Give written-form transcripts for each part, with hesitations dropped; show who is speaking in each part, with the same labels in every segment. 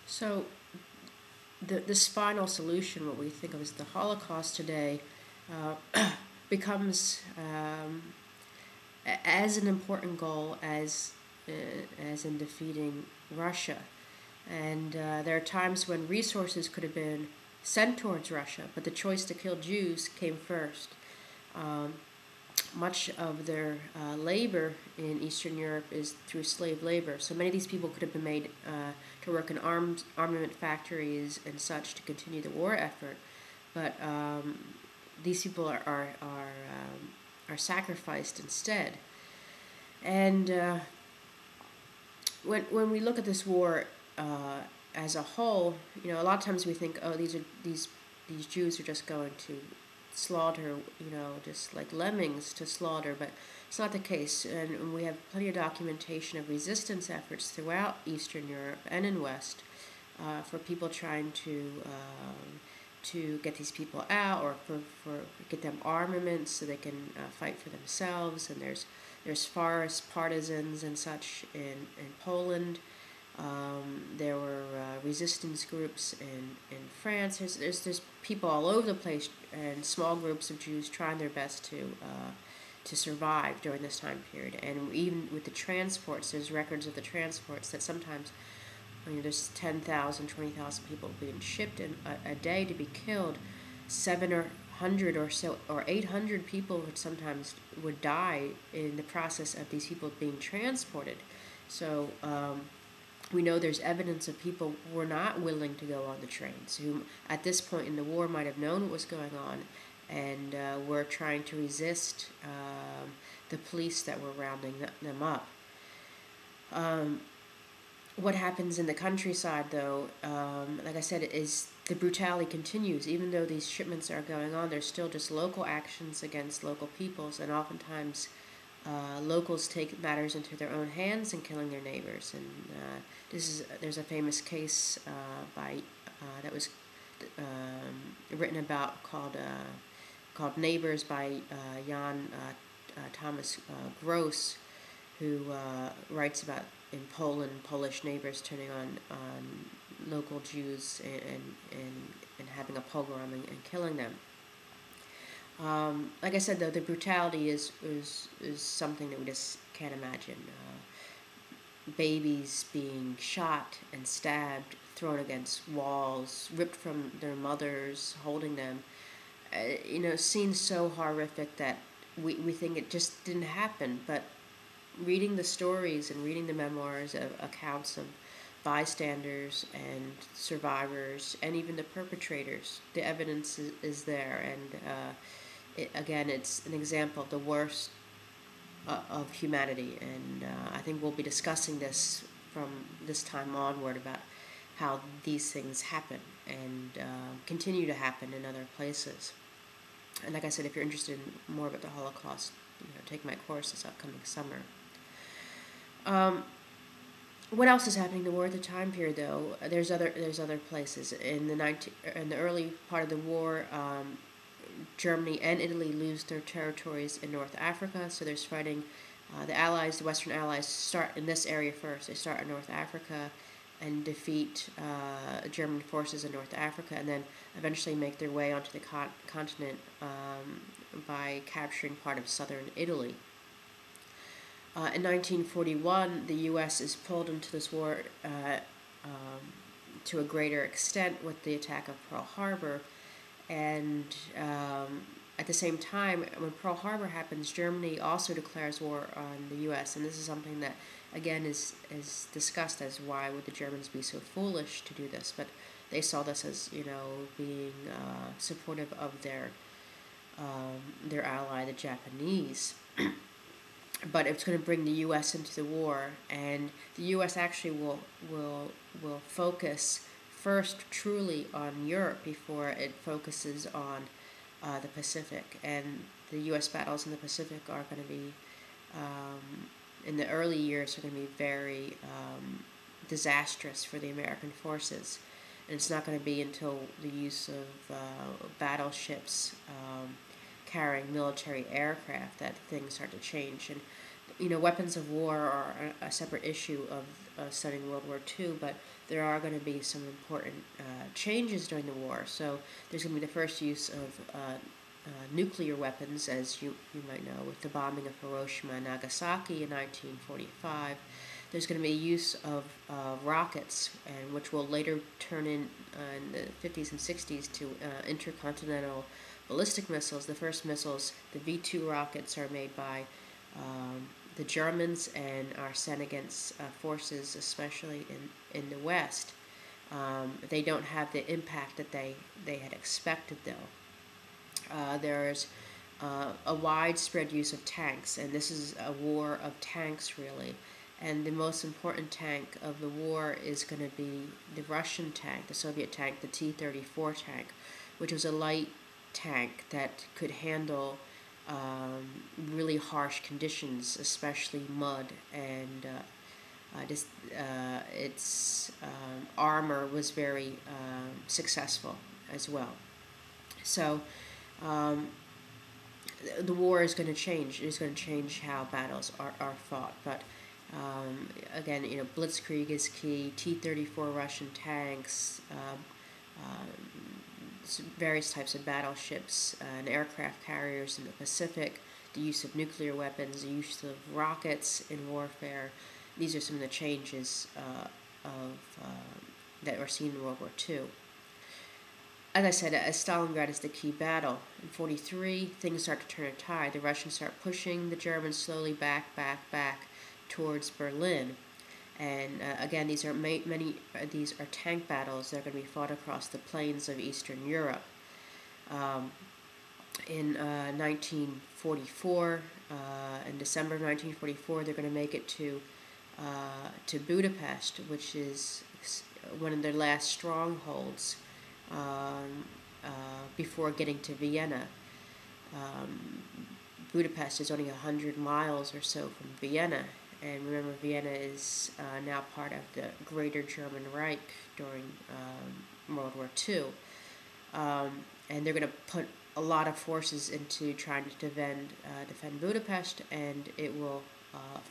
Speaker 1: So this final solution, what we think of as the Holocaust today, becomes as an important goal as in defeating Russia. And there are times when resources could have been sent towards Russia, but the choice to kill Jews came first. Um, Much of their labor in Eastern Europe is through slave labor. So many of these people could have been made to work in armament factories and such to continue the war effort. But these people are sacrificed instead. And when we look at this war as a whole, a lot of times we think, oh, these Jews are just going to slaughter, just like lemmings to slaughter, but it's not the case. And we have plenty of documentation of resistance efforts throughout Eastern Europe and in West for people trying to get these people out, or for get them armaments so they can fight for themselves. And there's forest partisans and such in Poland. There were resistance groups in France. There's people all over the place, and small groups of Jews trying their best to survive during this time period. And even with the transports, there's records of the transports that sometimes there's 10,000, 20,000 people being shipped in a day to be killed. 700 or so, or 800 people would die in the process of these people being transported. So we know there's evidence of people who were not willing to go on the trains, who at this point in the war might have known what was going on and were trying to resist the police that were rounding them up. What happens in the countryside, though, like I said, is the brutality continues. Even though these shipments are going on, there's still just local actions against local peoples, and oftentimes locals take matters into their own hands in killing their neighbors. And there's a famous case that was written about called Neighbors by Jan Thomas Gross, who writes about in Poland Polish neighbors turning on local Jews and having a pogrom and killing them. Like I said, though, the brutality is something that we just can't imagine. Babies being shot and stabbed, thrown against walls, ripped from their mothers, holding them. Scenes so horrific that we think it just didn't happen. But reading the stories and reading the memoirs of accounts of bystanders and survivors and even the perpetrators, the evidence is there. And again, it's an example of the worst of humanity. And I think we'll be discussing this from this time onward about how these things happen and continue to happen in other places. And like I said, if you're interested in more about the Holocaust, take my course this upcoming summer. What else is happening in the war at the time period, though? There's other places in the early part of the war. Germany and Italy lose their territories in North Africa, so there's fighting. The Western Allies start in this area first. They start in North Africa and defeat German forces in North Africa, and then eventually make their way onto the continent by capturing part of southern Italy. In 1941, the U.S. is pulled into this war to a greater extent with the attack of Pearl Harbor. And at the same time, when Pearl Harbor happens, Germany also declares war on the U.S. And this is something that, again, is discussed as why would the Germans be so foolish to do this. But they saw this as, being supportive of their ally, the Japanese. But it's going to bring the U.S. into the war, and the U.S. actually will focus first truly on Europe before it focuses on the Pacific. And the U.S. battles in the Pacific are going to be, in the early years, are going to be very disastrous for the American forces. And it's not going to be until the use of battleships carrying military aircraft that things start to change. And weapons of war are a separate issue of studying World War II, but there are going to be some important changes during the war. So there's going to be the first use of nuclear weapons, as you might know, with the bombing of Hiroshima and Nagasaki in 1945. There's going to be use of rockets, and which will later turn in the 50s and 60s to intercontinental ballistic missiles. The first missiles, the V-2 rockets, are made by the Germans and are sent against forces, especially in the West. They don't have the impact that they had expected, though. There's a widespread use of tanks, and this is a war of tanks, really. And the most important tank of the war is going to be the Russian tank, the Soviet tank, the T-34 tank, which was a light tank that could handle really harsh conditions, especially mud, and its armor was very successful as well. So the war is going to change. It is going to change how battles are fought, but again, blitzkrieg is key. T-34 Russian tanks, various types of battleships and aircraft carriers in the Pacific, the use of nuclear weapons, the use of rockets in warfare. These are some of the changes that were seen in World War II. As I said, Stalingrad is the key battle. In 1943, things start to turn a tide. The Russians start pushing the Germans slowly back towards Berlin. And again, these are these are tank battles that are going to be fought across the plains of Eastern Europe. In 1944, in December of 1944, they're going to make it to Budapest, which is one of their last strongholds before getting to Vienna. Budapest is only 100 miles or so from Vienna. And remember, Vienna is now part of the Greater German Reich during World War II. And they're going to put a lot of forces into trying to defend Budapest, and it will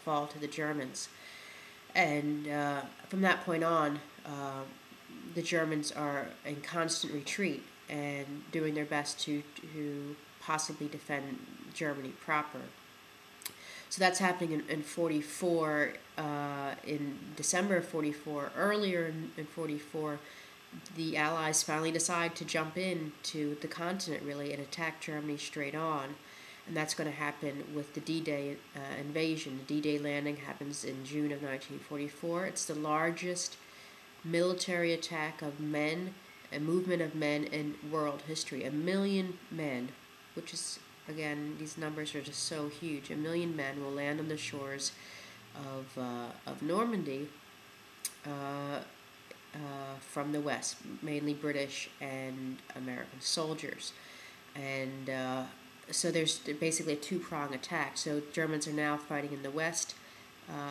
Speaker 1: fall to the Germans. And from that point on, the Germans are in constant retreat and doing their best to possibly defend Germany proper. So that's happening in 1944, in December of 1944. Earlier in 1944, the Allies finally decide to jump into the continent, really, and attack Germany straight on. And that's going to happen with the D-Day invasion. The D-Day landing happens in June of 1944. It's the largest military attack of men, a movement of men in world history. 1 million men, which is, again, these numbers are just so huge. 1 million men will land on the shores of Normandy from the west, mainly British and American soldiers. And so there's basically a two-prong attack. So Germans are now fighting in the west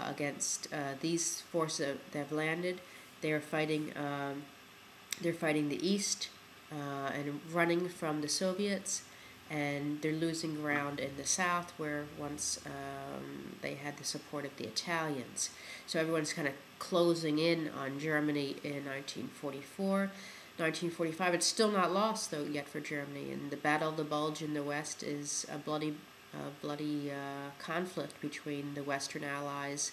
Speaker 1: against these forces that have landed. They are fighting. They're fighting the east and running from the Soviets. And they're losing ground in the south, where once they had the support of the Italians. So everyone's kind of closing in on Germany in 1944. 1945, it's still not lost, though, yet for Germany. And the Battle of the Bulge in the west is a bloody conflict between the Western Allies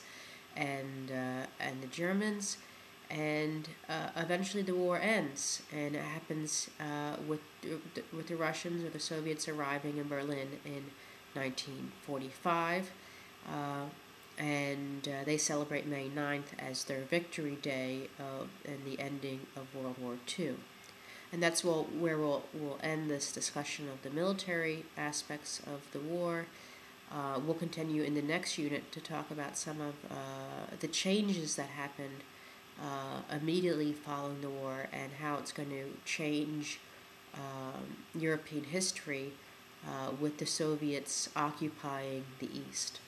Speaker 1: and the Germans. And eventually the war ends, and it happens with the Russians or the Soviets arriving in Berlin in 1945, and they celebrate May 9th as their victory day and the ending of World War II. And that's where we'll end this discussion of the military aspects of the war. We'll continue in the next unit to talk about some of the changes that happened immediately following the war, and how it's going to change European history with the Soviets occupying the East.